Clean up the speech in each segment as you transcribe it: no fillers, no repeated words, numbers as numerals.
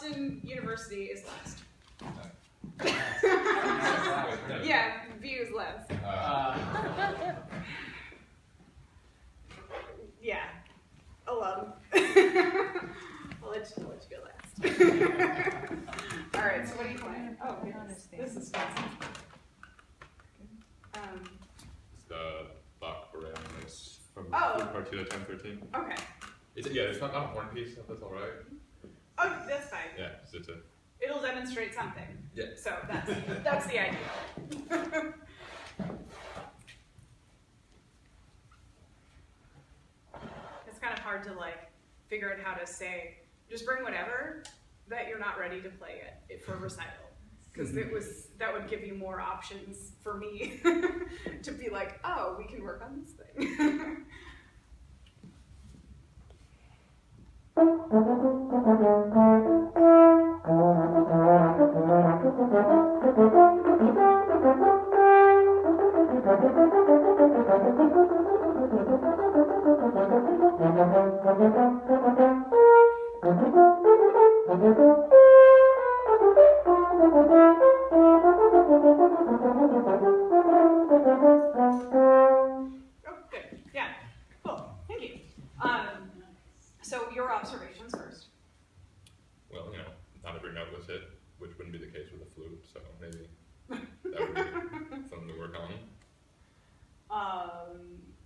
Boston University is last. Yeah, B is last. Yeah, alum. I'll let you go last. All right, so what are you playing? Oh, goodness. This is fun. It's the Bach Borealis from Partita 1013. Okay. It's not a horn piece, if that's all right. Oh, that's fine. Yeah, It'll demonstrate something. Yeah. So that's the idea. It's kind of hard to like figure out how to say. Just bring whatever that you're not ready to play it for recital, because that would give you more options for me to be like, oh, we can work on this thing. So your observations first. Well, not every note was hit, which wouldn't be the case with a flute, so maybe that would be something to work on.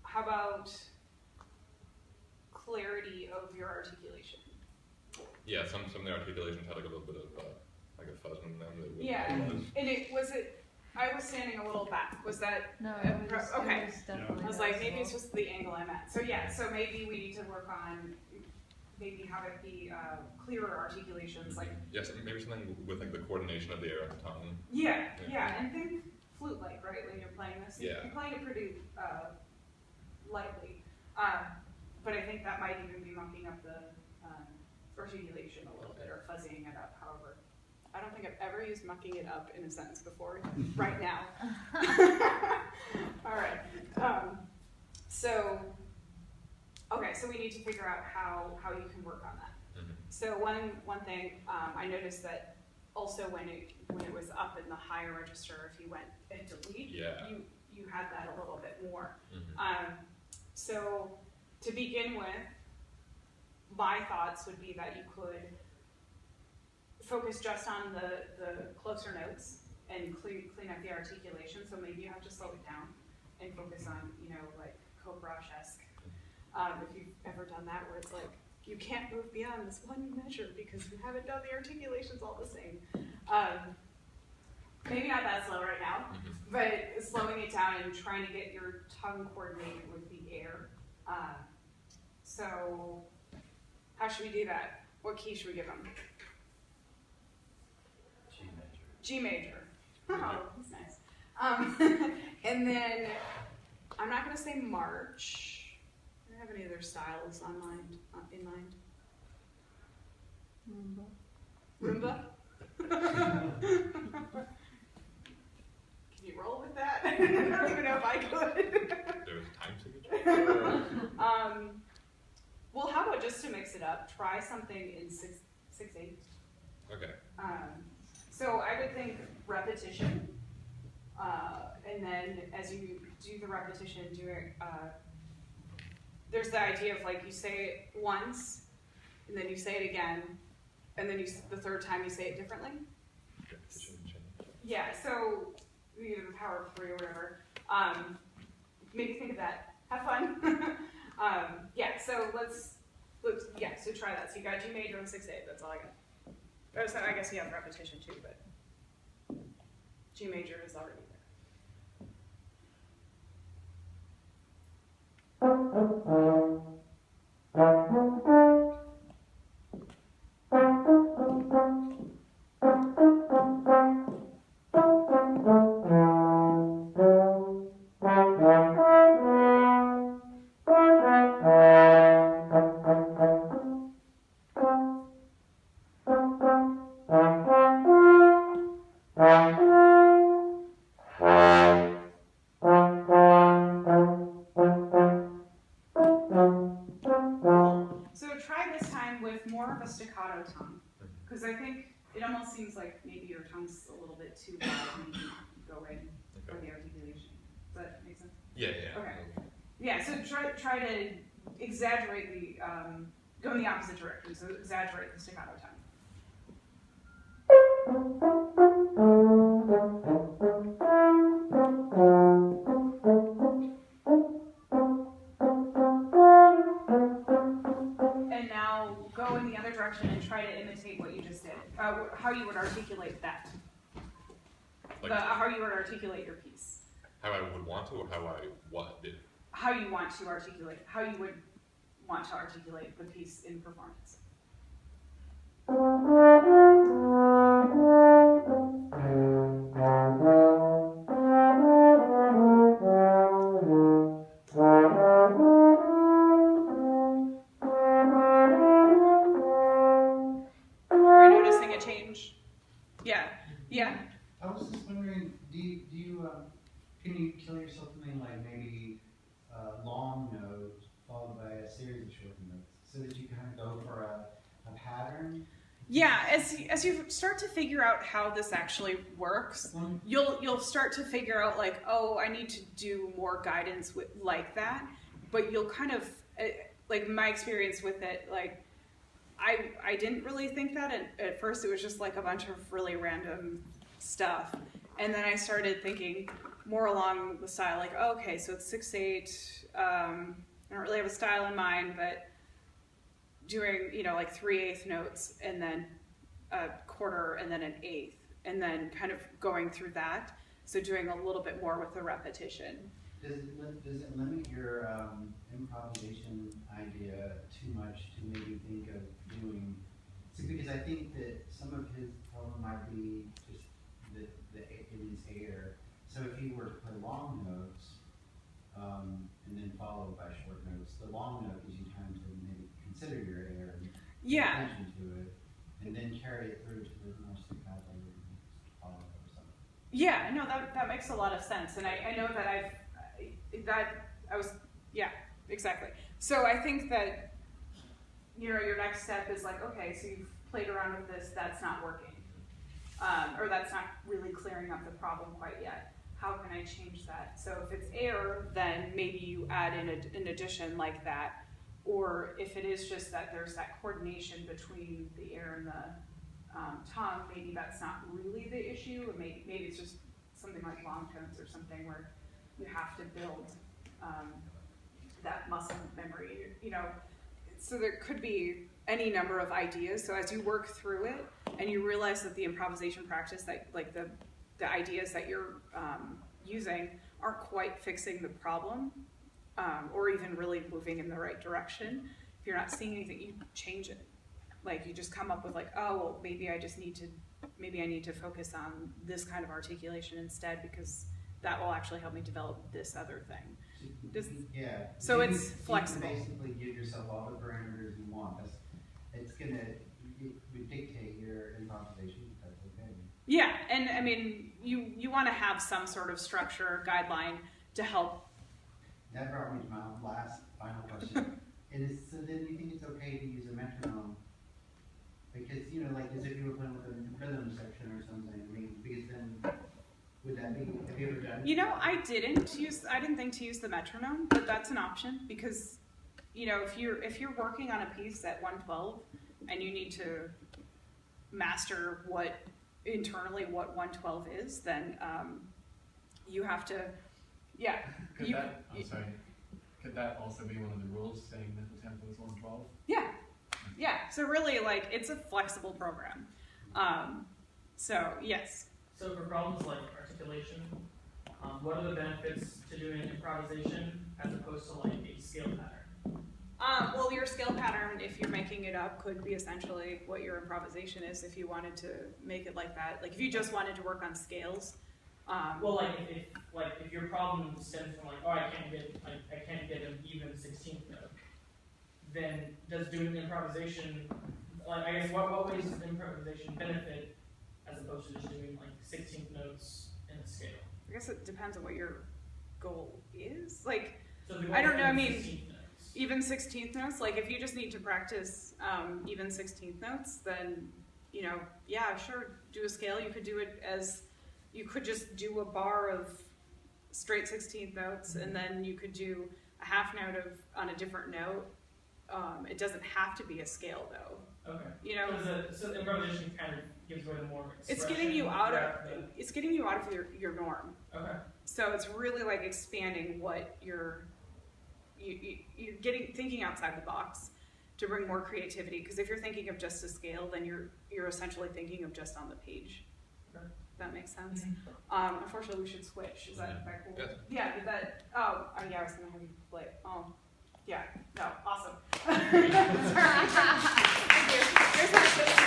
How about clarity of your articulation? Yeah, some of the articulations had like a little bit of like a fuzz in them. Yeah, and I was standing a little back. Was that? No, okay. It was definitely I was like, maybe it's just the angle I'm at. So yeah, so maybe we need to work on maybe have it be clearer articulations, like. Yes, maybe something with like the coordination of the air and the tongue. Yeah, and think flute-like, right? When you're playing this, Yeah. You're playing it pretty lightly, but I think that might even be mucking up the articulation a little bit or fuzzying it up. However, I don't think I've ever used mucking it up in a sentence before. Right now. All right. So we need to figure out how you can work on that. Mm-hmm. So one thing I noticed that also when it was up in the higher register, if you went into lead, you had that a little bit more. Mm-hmm. So to begin with, my thoughts would be that you could focus just on the closer notes and clean up the articulation. So maybe you have to slow it down and focus on, like Kobrash-esque. If you've ever done that, where it's like, you can't move beyond this one measure because you haven't done the articulations all the same. Maybe not that slow right now, but slowing it down and trying to get your tongue coordinated with the air. So how should we do that? What key should we give them? G major. Oh, that's nice. And then I'm not going to say march. I don't have any other styles in mind. Roomba. Can you roll with that? I don't even know if I could. There was a time signature. Well, how about just to mix it up, try something in 6/8. Okay. So I would think repetition, and then as you do the repetition, there's the idea of like you say it once, and then you say it again, and then the third time you say it differently. Yeah, so either the power of 3 or whatever. Maybe think of that. Have fun. Yeah, so so try that. So you got G major and 6/8. That's all I got. So I guess you have repetition too, but G major is already staccato tongue. Because I think it almost seems like maybe your tongue's a little bit too wide when you go in for the articulation. Does that make sense? Yeah. Okay. Yeah, so try to exaggerate the, go in the opposite direction, so exaggerate the staccato tongue. And now go in the other direction and try to imitate what you just did. How you would articulate that. Like How you would articulate your piece. how I would want to, or how I what did? How you want to articulate, how you would want to articulate the piece in performance. Are you noticing a change? Yeah. I was just wondering, do you can you kill yourself something like maybe a long note followed by a series of short notes, so that you kind of go for a pattern? Yeah, as you start to figure out how this actually works, you'll start to figure out like, oh, I need to do more guidance with like that. But you'll kind of like my experience with it, like I didn't really think that at first. It was just like a bunch of really random stuff, and then I started thinking more along the style, like, oh, okay, so it's 6/8. I don't really have a style in mind, but doing, like 3/8 notes and then a quarter and then an eighth, and then kind of going through that. So doing a little bit more with the repetition. Does it limit your improvisation idea too much to maybe think of doing? See, because I think that some of his problem might be just in his air. So if you were to play long notes and then followed by short notes, the long note gives you time to maybe consider your air and pay attention to it, and then carry it through to the more staccato and follow or something. Yeah, no, that makes a lot of sense, and I know that exactly. So I think that your next step is like, okay, so you've played around with this, that's not working, or that's not really clearing up the problem quite yet. How can I change that? So if it's air, then maybe you add in an addition like that. Or if it is just that there's that coordination between the air and the tongue, maybe that's not really the issue. Maybe it's just something like long tones or something where you have to build that muscle memory. So there could be any number of ideas. So as you work through it and you realize that the improvisation practice, that like the ideas that you're using aren't quite fixing the problem, or even really moving in the right direction. If you're not seeing anything, you change it. Like you just come up with like, oh, well, maybe I need to focus on this kind of articulation instead, because that will actually help me develop this other thing. So it's flexible. You can basically give yourself all the parameters you want. It would dictate your improvisation. That's okay. Yeah, and I mean, you want to have some sort of structure or guideline to help. That brought me to my final question. So then you think it's okay to use a metronome? Because, like as if you were playing with a rhythm section or something. I mean, because then, would that be, have you ever done? I didn't think to use the metronome, but that's an option, because, if you're working on a piece at 112 and you need to master what 112 is, then you have to, Could that also be one of the rules, saying that the tempo is 112? Yeah. So really, like, it's a flexible program. So yes. So for problems like articulation, what are the benefits to doing improvisation as opposed to like a scale pattern? Well, your scale pattern, if you're making it up, could be essentially what your improvisation is if you wanted to make it like that. Like if you just wanted to work on scales. Well, if your problem stems from like, oh, I can't get an even 16th note, then does doing improvisation, like I guess what ways does improvisation benefit as opposed to just doing like 16th notes in a scale? I guess it depends on what your goal is. Like, so I don't know. I mean, 16th notes. Even 16th notes. Like if you just need to practice even 16th notes, then you know, yeah, sure, do a scale. You could do it as, you could just do a bar of straight 16th notes, and then you could do a half note on a different note. It doesn't have to be a scale though. Okay. You know, So improvisation kind of gives way to more it's expression. getting you out of throughout it's getting you out of your norm. the- Okay. So it's really like expanding what you're thinking outside the box to bring more creativity. Because if you're thinking of just a scale, then you're essentially thinking of just on the page. Okay. That makes sense. Mhm. Unfortunately, we should switch. Is that cool? Yes. Yeah. Did that? Oh, yeah. I was gonna have you play it. Oh, yeah. No. Awesome. Thank you. Here's how to switch.